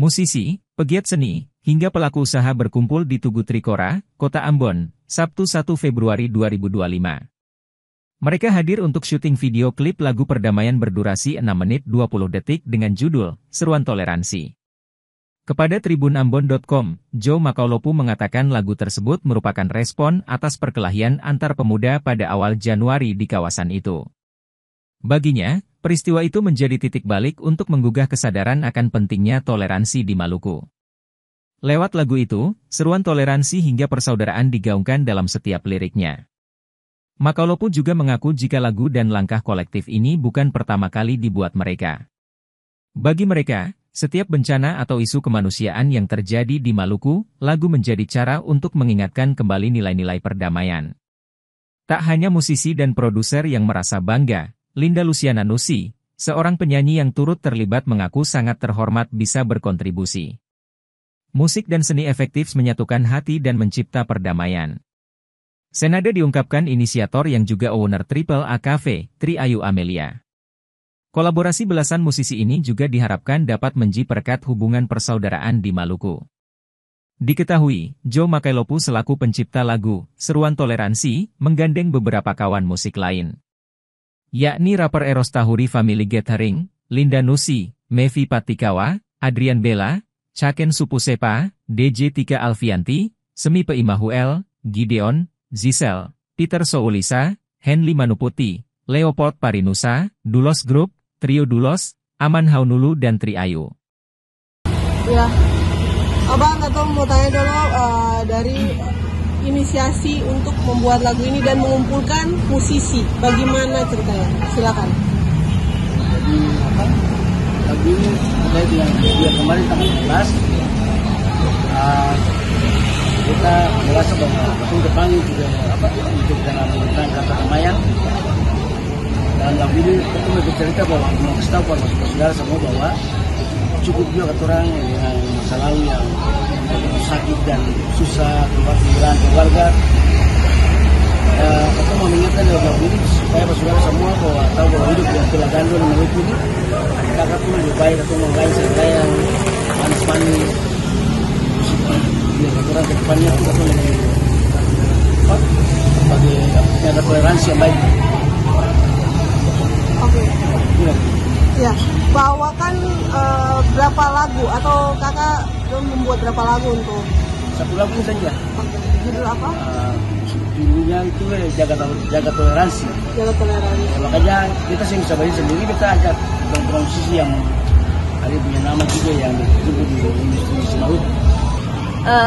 Musisi, pegiat seni, hingga pelaku usaha berkumpul di Tugu Trikora, Kota Ambon, Sabtu 1 Februari 2025. Mereka hadir untuk syuting video klip lagu perdamaian berdurasi 6 menit 20 detik dengan judul Seruan Toleransi. Kepada tribunambon.com, Joe Makaulopu mengatakan lagu tersebut merupakan respon atas perkelahian antar pemuda pada awal Januari di kawasan itu. Baginya, peristiwa itu menjadi titik balik untuk menggugah kesadaran akan pentingnya toleransi di Maluku. Lewat lagu itu, seruan toleransi hingga persaudaraan digaungkan dalam setiap liriknya. Makaulopu juga mengaku jika lagu dan langkah kolektif ini bukan pertama kali dibuat mereka. Bagi mereka, setiap bencana atau isu kemanusiaan yang terjadi di Maluku, lagu menjadi cara untuk mengingatkan kembali nilai-nilai perdamaian. Tak hanya musisi dan produser yang merasa bangga, Linda Luciana Nusi, seorang penyanyi yang turut terlibat mengaku sangat terhormat bisa berkontribusi. Musik dan seni efektif menyatukan hati dan mencipta perdamaian. Senada diungkapkan inisiator yang juga owner Triple A Cafe, Tri Ayu Amelia. Kolaborasi belasan musisi ini juga diharapkan dapat menjiperkat hubungan persaudaraan di Maluku. Diketahui, Joe Makaulopu selaku pencipta lagu Seruan Toleransi menggandeng beberapa kawan musik lain, yakni rapper Eros Tahuri Family Gathering, Linda Nusi, Mevi Patikawa, Adrian Bella, Chaken Supusepa, DJ Tika Alfianti, Semi Peimahuel, Gideon, Zisel, Peter Soulisa, Henly Manuputi, Leopold Parinusa, Dulos Group, Trio Dulos, Aman Haunulu dan Tri Ayu. Ya, Abang atau mau tanya dulu dari inisiasi untuk membuat lagu ini dan mengumpulkan musisi, bagaimana ceritanya? Silakan. Jadi lagu ini mulai dengan dia kemarin tanggal 11. Kita merasa bahwa tahun depan juga untuk dalam rangka perdamaian. Dan lagu ini kita bercerita bahwa mau kasih tahu pada saudara semua bahwa cukup juga orang dengan masa lalu yang sakit dan susah keluarga. Kita mau mengingatkan dalam lagu ini supaya saudara semua bahwa tahu bahwa hidup yang telah gandul dan Maluku ini kakak pun lebih baik atau mengalami segala yang manis-manis. Biar orang ke depannya itu atau lebih sebagai ada toleransi yang baik. Oke. Ya, bawakan berapa lagu atau kakak membuat berapa lagu untuk? Satu lagu saja. Oke. Judul apa? Judulnya itu jaga toleransi. Jaga toleransi. Ya, makanya kita sih bisa bagi sendiri, kita ajak teman-teman musisi yang ada punya nama juga yang disebut di industri Maluku.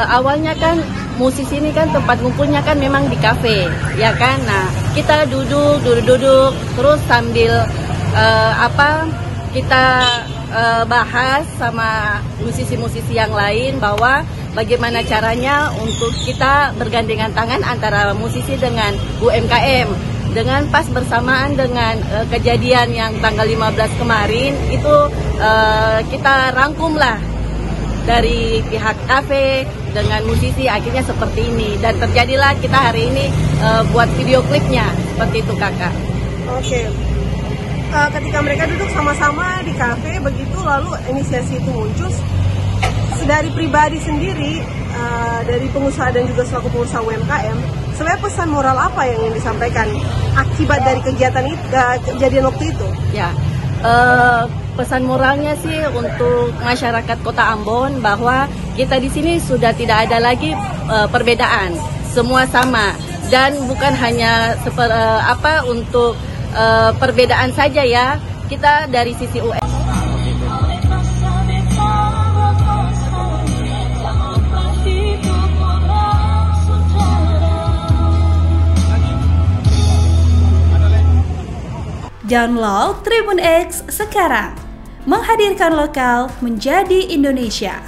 Awalnya kan musisi ini kan tempat ngumpulnya kan memang di kafe, ya kan. Nah, kita duduk terus sambil kita bahas sama musisi-musisi yang lain bahwa bagaimana caranya untuk kita bergandengan tangan antara musisi dengan UMKM. Dengan pas bersamaan dengan kejadian yang tanggal 15 kemarin itu kita rangkumlah dari pihak kafe dengan musisi, akhirnya seperti ini. Dan terjadilah kita hari ini buat video klipnya, seperti itu kakak. Oke. Ketika mereka duduk sama-sama di kafe, begitu lalu inisiasi itu muncul. Dari pribadi sendiri, dari pengusaha dan juga selaku pengusaha UMKM, sebenarnya pesan moral apa yang ingin disampaikan akibat dari kegiatan itu, kejadian waktu itu? Ya, pesan moralnya sih untuk masyarakat Kota Ambon bahwa kita di sini sudah tidak ada lagi perbedaan, semua sama dan bukan hanya untuk perbedaan saja ya, kita dari sisi UN. Download Tribun X sekarang, menghadirkan lokal menjadi Indonesia.